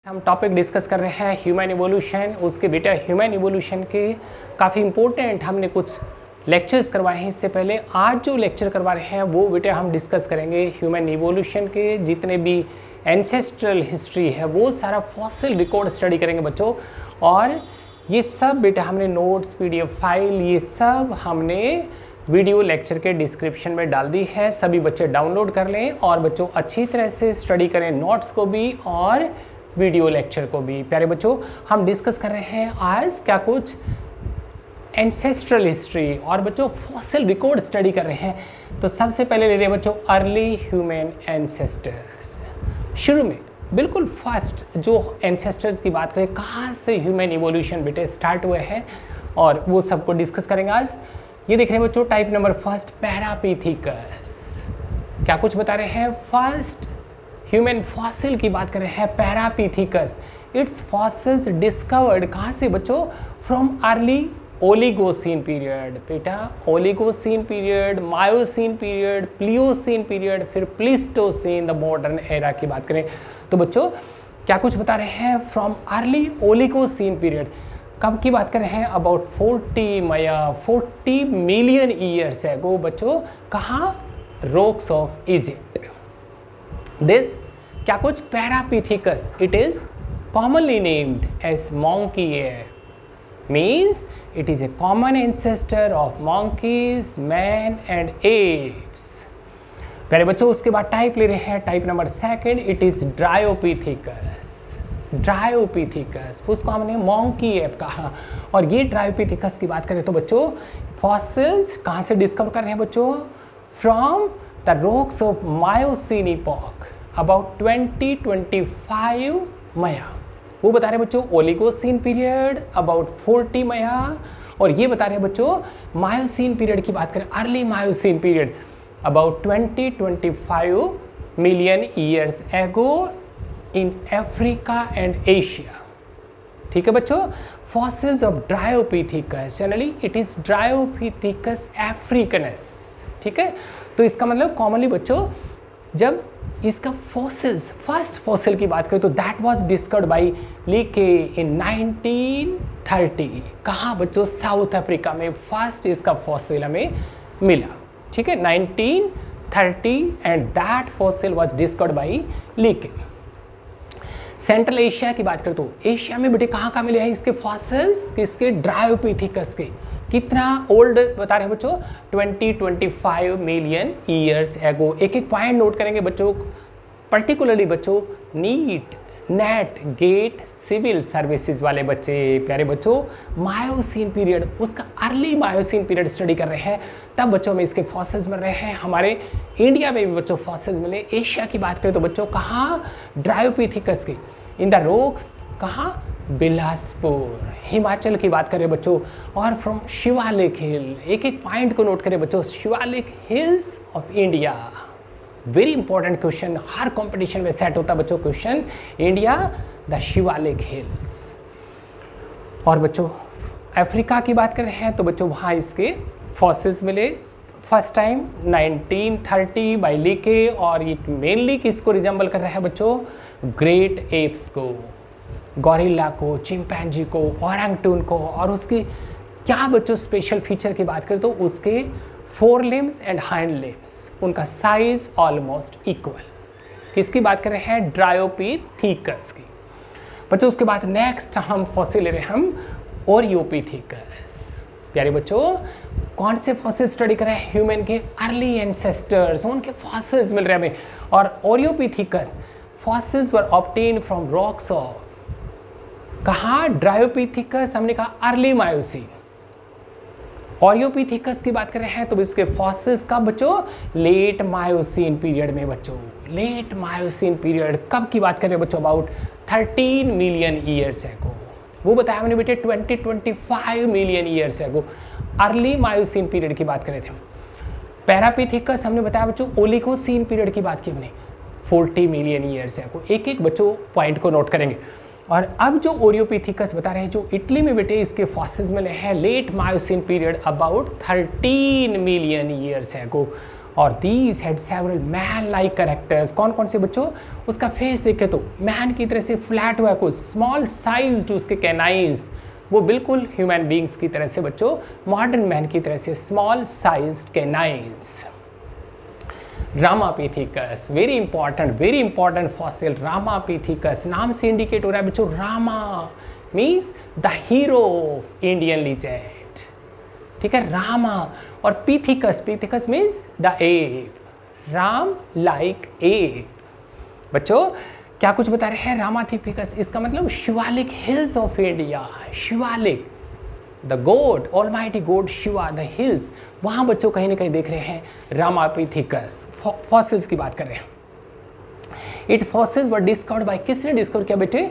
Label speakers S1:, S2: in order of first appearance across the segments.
S1: हम topic discuss कर रहे हैं ह्यूमन इवोल्यूशन। उसके बेटा ह्यूमन इवोल्यूशन के काफ़ी इंपॉर्टेंट हमने कुछ लेक्चर्स करवाए हैं इससे पहले। आज जो लेक्चर करवा रहे हैं वो बेटा हम डिस्कस करेंगे ह्यूमन इवोल्यूशन के जितने भी एंसेस्ट्रल हिस्ट्री है वो सारा फॉसिल रिकॉर्ड स्टडी करेंगे बच्चों। और ये सब बेटा हमने नोट्स PDF फाइल ये सब हमने वीडियो लेक्चर के डिस्क्रिप्शन में डाल दी है। सभी बच्चे डाउनलोड कर लें और बच्चों अच्छी तरह से स्टडी करें, नोट्स को भी और वीडियो लेक्चर को भी। प्यारे बच्चों, हम डिस्कस कर रहे हैं आज क्या कुछ एंसेस्ट्रल हिस्ट्री और बच्चों फॉसिल रिकॉर्ड स्टडी कर रहे हैं। तो सबसे पहले ले रहे हैं बच्चों अर्ली ह्यूमन एंसेस्टर्स। शुरू में बिल्कुल फर्स्ट जो एंसेस्टर्स की बात करें, कहाँ से ह्यूमन इवोल्यूशन बेटे स्टार्ट हुए हैं और वो सबको डिस्कस करेंगे आज। ये देख रहे हैं बच्चों टाइप नंबर फर्स्ट पैरापीथिकस। क्या कुछ बता रहे हैं, फर्स्ट ह्यूमन फॉसिल की बात कर रहे हैं पैरापीथिकस। इट्स फॉसिल्स डिस्कवर्ड कहाँ से बच्चों, फ्रॉम अर्ली ओलिगोसीन पीरियड। बेटा Oligocene period, Miocene period, Pliocene period, फिर प्लीस्टोसीन द मॉडर्न एरा की बात करें तो बच्चों क्या कुछ बता रहे हैं, फ्रॉम अर्ली ओलिगोसीन पीरियड। कब की बात कर रहे हैं, अबाउट 40 मिलियन ईयर्स एगो बच्चों। कहाँ, रॉक्स ऑफ इजिप्ट। दिस क्या कुछ Parapithecus, it is commonly named as monkey ape, means it is a common ancestor of monkeys, man and apes। प्यारे बच्चों उसके बाद टाइप ले रहे हैं type number second, it is Dryopithecus. Dryopithecus उसको हमने मोंकी एप कहा। और ये ड्रायोपीथिकस की बात करें तो बच्चों फॉसिल्स कहाँ से डिस्कवर कर रहे हैं बच्चों, from the rocks of Miocene epoch about 2025 मया। वो बता रहे हैं बच्चों ओलिगोसीन पीरियड अबाउट 40 मया। और ये बता रहे हैं बच्चों मायोसीन पीरियड की बात करें, early Miocene period about 20-25 million years ago in Africa and Asia. ठीक है बच्चों, fossils of Dryopithecus, generally it is Dryopithecus africanus. ठीक है, तो इसका मतलब कॉमनली बच्चों जब इसका फॉसिल्स फर्स्ट फॉसिल की बात करें तो that was discovered by Leakey in 1930। कहाँ बच्चों, साउथ अफ्रीका में फर्स्ट इसका फॉसिल हमें मिला। ठीक है, 1930 and that fossil was discovered by Leakey. Central Asia की बात करें तो एशिया में बेटे कहाँ कहाँ मिले हैं इसके फॉसिल्स, किसके, ड्रायोपीथिकस के। कितना ओल्ड बता रहे हैं बच्चों, 20-25 मिलियन ईयर्स एगो। एक एक पॉइंट नोट करेंगे बच्चों, पर्टिकुलरली बच्चों NEET, NET, GATE, civil services वाले बच्चे। प्यारे बच्चों मायोसीन पीरियड, उसका अर्ली मायोसीन पीरियड स्टडी कर रहे हैं, तब बच्चों में इसके फॉसिल्स मिल रहे हैं। हमारे इंडिया में भी बच्चों फॉसिल्स मिले। एशिया की बात करें तो बच्चों कहाँ, ड्रायोपीथिकस के इन द रॉक्स, कहाँ, बिलासपुर हिमाचल की बात करें बच्चों। और फ्रॉम शिवालिक हिल, एक एक पॉइंट को नोट करें बच्चों, Shivalik hills of India. Very important question, her competition में सेट होता बच्चों question, India the Shivalik hills. और बच्चों अफ्रीका की बात कर रहे हैं तो बच्चों वहाँ इसके फॉसिल्स मिले फर्स्ट टाइम 1930 बाय लीके। और ये मेनली किसको रिजेंबल कर रहा है बच्चों, ग्रेट एप्स को, गॉरिल्ला को, चिंपैंजी को, ओरंगटून को। और उसकी क्या बच्चों स्पेशल फीचर की बात करें तो उसके four limbs and hind limbs, उनका साइज ऑलमोस्ट इक्वल। किसकी बात कर रहे हैं, ड्रायोपीथिकस की। बच्चों उसके बाद नेक्स्ट हम फॉसिल ले रहे हैं हम ओरियोपीथिकस। प्यारे बच्चों कौन से फॉसिल स्टडी कर रहे हैं, ह्यूमन के अर्ली एंसेस्टर्स, उनके फॉसिल्स मिल रहे हैं हमें। और Oreopithecus fossils were obtained from rocks of, कहाँ, ड्रायोपीथिकस हमने कहा अर्ली मायोसीन। ओरियोपीथिकस की बात कर रहे हैं तो इसके फॉसिल्स कब बच्चों, लेट मायोसीन पीरियड में बच्चों। लेट मायोसीन पीरियड कब की बात कर रहे हैं बच्चों, अबाउट 13 मिलियन ईयर्स एगो। वो बताया हमने बेटे 20-25 मिलियन ईयर्स एगो। अर्ली मायोसीन पीरियड की बात कर रहे थे। पैरापीथिकस हमने बताया बच्चों ओलिगोसीन पीरियड की बात की हमने, 40 मिलियन ईयर्स एगो। एक एक बच्चों पॉइंट को नोट करेंगे। और अब जो ओरियोपीथिकस बता रहे हैं जो इटली में बेटे इसके फॉसिल्स मिले हैं late Miocene period about 13 million years ago. और these had several man like characters. कौन कौन से बच्चों? उसका फेस देखे तो मैन की तरह से फ्लैट हुआ, कुछ स्मॉल साइज्ड उसके कैनाइंस, वो बिल्कुल ह्यूमन बींग्स की तरह से बच्चों, मॉडर्न मैन की तरह से small sized canines. Ramapithecus, very important fossil. Ramapithecus नाम से इंडिकेट हो रहा है बच्चों, Rama means the hero of Indian legend, ठीक है, रामा। और pithecus means the ape, Ram like ape. बच्चों क्या कुछ बता रहे हैं? रामापिथिकस, इसका मतलब Shivalik hills of India, Shivalik, the god, almighty god Shiva, the hills, वहां बच्चों कहीं ना कहीं देख रहे हैं रामापिथिकस। फॉसिल्स की बात कर रहे हैं। It fossils were discovered by, किसने डिस्कवर किया बेटे?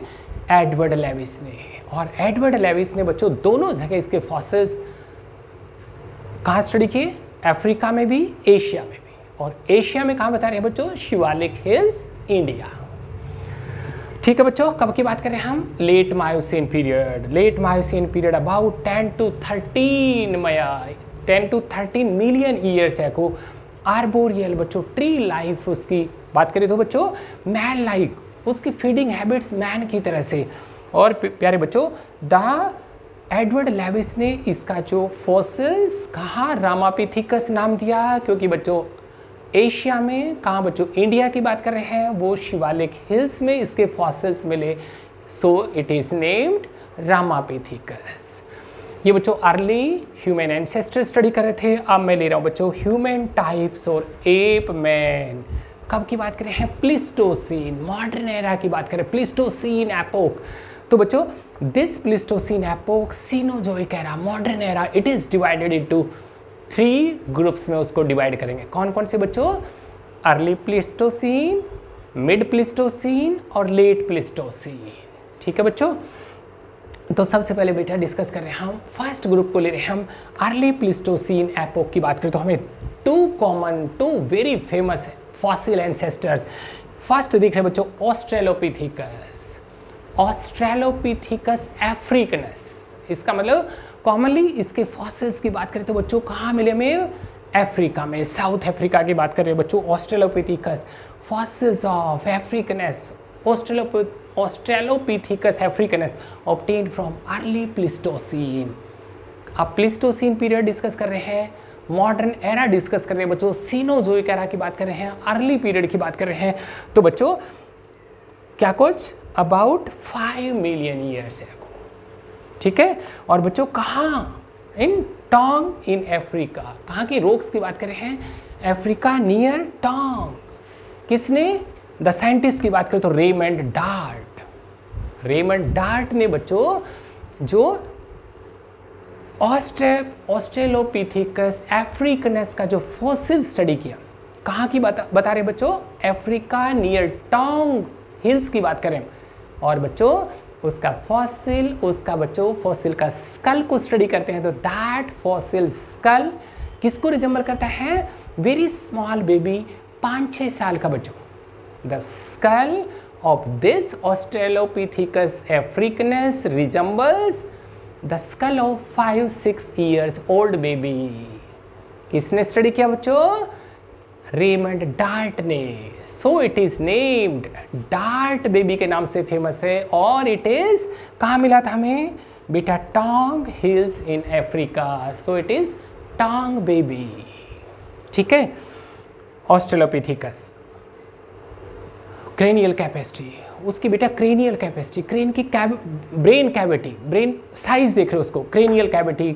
S1: एडवर्ड लेविस ने। और एडवर्ड लेविस ने बच्चों दोनों जगह इसके फॉसिल्स कहाँ स्टडी किए? अफ्रीका में भी, एशिया में भी। और एशिया में कहाँ बता रहे हैं बच्चों? शिवालिक हिल्स, इंडिया, ठीक है बच्चों। कब की बात कर रहे हैं हम? Late Miocene period, about 10 to 13 million years है को। आर्बोरियल बच्चों, ट्री लाइफ उसकी बात करें तो बच्चों मैन लाइक, उसकी फीडिंग हैबिट्स मैन की तरह से। और प्यारे बच्चों द एडवर्ड लेविस ने इसका जो फॉसिल्स कहाँ रामापिथिकस नाम दिया, क्योंकि बच्चों एशिया में कहाँ बच्चों? इंडिया की बात कर रहे हैं, वो शिवालिक हिल्स में इसके फॉसिल्स मिले, सो इट इज नेम्ड रामापिथिकस। ये बच्चों अर्ली ह्यूमन एंसेस्टर स्टडी कर रहे थे। अब मैं ले रहा हूँ बच्चों ह्यूमन टाइप्स और एप मैन। कब की बात करें हैं? प्लिस्टोसीन, मॉडर्न एरा की बात करें, प्लिस्टोसीन एपोक। तो बच्चों this Pleistocene epoch, Cenozoic era, modern era, it is divided into 3 groups में उसको डिवाइड करेंगे। कौन कौन से बच्चों? अर्ली प्लिस्टोसीन, मिड प्लिस्टोसीन और लेट प्लिस्टोसीन, ठीक है बच्चों। तो सबसे पहले बेटा डिस्कस कर रहे हैं हम फर्स्ट ग्रुप को ले रहे हैं हम अर्ली प्लिस्टोसीन एपोक की बात करें तो हमें 2 very famous fossil ancestors. First देख रहे हैं बच्चों ऑस्ट्रेलोपिथिकस अफ्रीकनस। इसका मतलब कॉमनली इसके फॉसिल्स की बात करें तो बच्चों कहाँ मिले हमें? अफ्रीका में, साउथ अफ्रीका की बात कर रहे हैं बच्चों। Australopithecus, fossils of Africans, Australopithecus Africans obtained from early Pleistocene. अब प्लिस्टोसीन पीरियड डिस्कस कर रहे हैं, मॉडर्न एरा डिस्कस कर रहे हैं बच्चों, सीनोजोइक एरा की बात कर रहे हैं, अर्ली पीरियड की बात कर रहे हैं। तो बच्चों क्या कुछ? अबाउट 5 मिलियन ईयर्स है, ठीक है। और बच्चों कहाँ? In Taung in Africa. कहाँ की रॉक्स की बात कर रहे हैं? Africa near Taung. किसने? द साइंटिस्ट की बात करें तो रेमंड डार्ट ने बच्चों जो ऑस्ट्रेलोपिथिकस अफ्रीकनस का जो फॉसिल स्टडी किया, कहाँ की बता रहे बच्चों? अफ्रीका नियर टोंग हिल्स की बात करें। और बच्चों उसका फॉसिल का स्कल को स्टडी करते हैं तो दैट फॉसिल स्कल किसको रिजेंबल करता है? वेरी स्मॉल बेबी, 5-6 साल का बच्चों। The skull of this Australopithecus Africans resembles the skull of 5-6 years old baby. किसने स्टडी किया बच्चों? रेमंड डार्ट ने। सो it is named, dart baby के नाम से फेमस है। और इट इज कहाँ मिला था हमें बेटा? Taung hills in Africa. So it is Taung baby, ठीक है। ऑस्ट्रेलोपिथिकस क्रेनियल कैपेसिटी, उसकी बेटा क्रेनियल कैपेसिटी, क्रेन की ब्रेन कैविटी, ब्रेन साइज देख रहे हो उसको, क्रेनियल कैविटी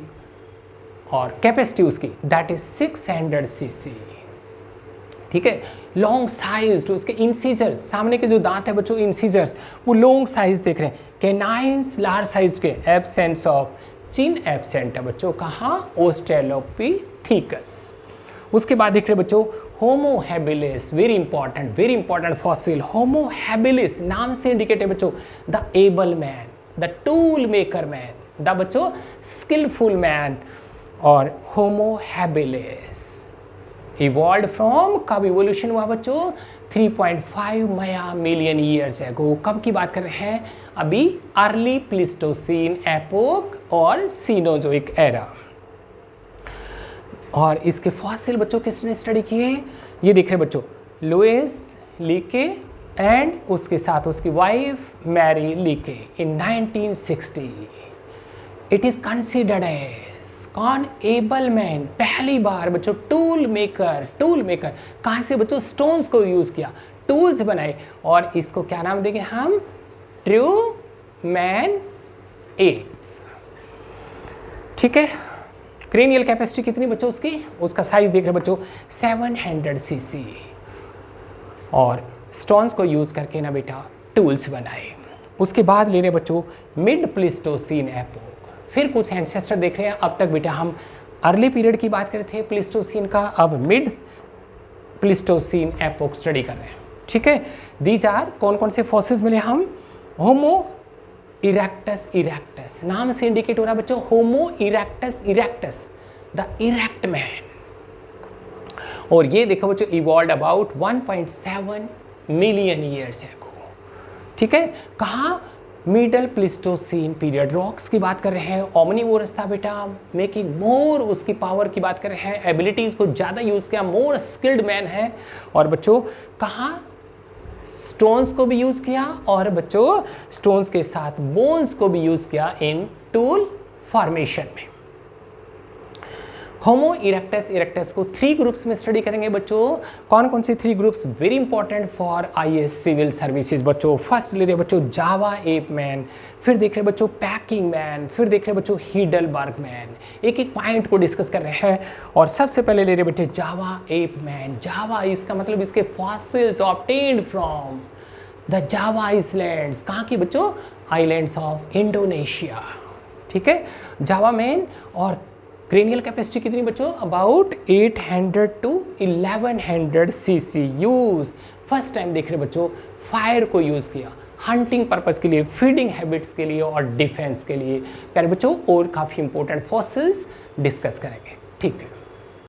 S1: और कैपेसिटी उसकी दैट इज 600 cc, ठीक है। लॉन्ग साइज, उसके इंसीजर्स, सामने के जो दांत है बच्चों इंसीजर्स, वो लॉन्ग साइज देख रहे हैं। कैनाइंस लार्ज साइज के, एब्सेंस ऑफ चिन एब्सेंट है बच्चों, कहाँ? ऑस्ट्रेलोपिथिकस। उसके बाद देख रहे बच्चों Homo habilis, very important fossil. Homo habilis नाम से इंडिकेट है बच्चों the able man, the tool maker man, the बच्चों स्किलफुल मैन। और होमो हैबिलिस इवॉल्व फ्रॉम, कब इवोल्यूशन हुआ बच्चों? 3.5 मिलियन ईयर्स एगो। कब की बात कर रहे हैं? अभी अर्ली प्लिस्टोसीन एपोक और सीनोजोइक एरा। और इसके फॉसिल बच्चों किसने स्टडी किए, ये देख रहे बच्चों, लुइस लीके एंड उसके साथ उसकी wife Mary Leakey in 1960। It is considered as कौन, एबल मैन, पहली बार बच्चों टूल मेकर कहाँ से बच्चों, स्टोन्स को यूज किया, टूल्स बनाए, और इसको क्या नाम देंगे हम, ट्रू मैन ए। ठीक है। क्रेनियल कैपेसिटी कितनी बच्चों उसकी, उसका साइज देख रहे बच्चों 700 सीसी, और स्टोन्स को यूज करके ना बेटा टूल्स बनाए। उसके बाद ले रहे बच्चों मिड प्लिस्टोसीन एपोक, फिर कुछ एंसेस्टर देख रहे हैं। अब तक बेटा हम अर्ली पीरियड की बात कर रहे थे प्लिस्टोसीन का, अब मिड प्लिस्टोसीन एपोक स्टडी कर रहे हैं। ठीक है। दीज आर कौन कौन से फॉसिल्स मिले हम, होमो इरेक्टस नाम से इंडिकेट हो रहा है बच्चों, होमो इरेक्टस द इरेक्ट मैन। और ये देखो बच्चों इवॉल्व अबाउट 1.7 मिलियन ईयर्स एगो। ठीक है। कहाँ, मिडल प्लिस्टोसीन पीरियड। रॉक्स की बात कर रहे हैं, ओमनीवोरस था बेटा, मेकिंग मोर, उसकी पावर की बात कर रहे हैं, एबिलिटीज को ज़्यादा यूज़ किया, मोर स्किल्ड मैन है। और बच्चों कहाँ, स्टोन्स को भी यूज़ किया, और बच्चों स्टोन्स के साथ बोन्स को भी यूज़ किया इन टूल फॉर्मेशन में। होमो इरेक्टस को 3 ग्रुप्स में स्टडी करेंगे बच्चों। कौन कौन सी 3 groups, very important for IAS civil services बच्चों। फर्स्ट ले रहे बच्चों जावा एप मैन, फिर देख रहे बच्चों पैकिंग मैन, फिर देख रहे बच्चों हीडलबर्ग मैन। एक एक पॉइंट को डिस्कस कर रहे हैं। और सबसे पहले ले रहे बेटे जावा एप मैन। जावा इसका मतलब इसके fossils obtained from the Java islands. कहाँ की बच्चों, आइलैंड्स ऑफ इंडोनेशिया। ठीक है। जावा मैन। और क्रेनियल कैपेसिटी कितनी बच्चों, about 800 to 1100 CC. Use first time देख रहे बच्चों फायर को यूज़ किया हंटिंग पर्पस के लिए, फीडिंग हैबिट्स के लिए और डिफेंस के लिए। प्यारे बच्चों और काफ़ी इंपॉर्टेंट फॉसिल्स डिस्कस करेंगे। ठीक है।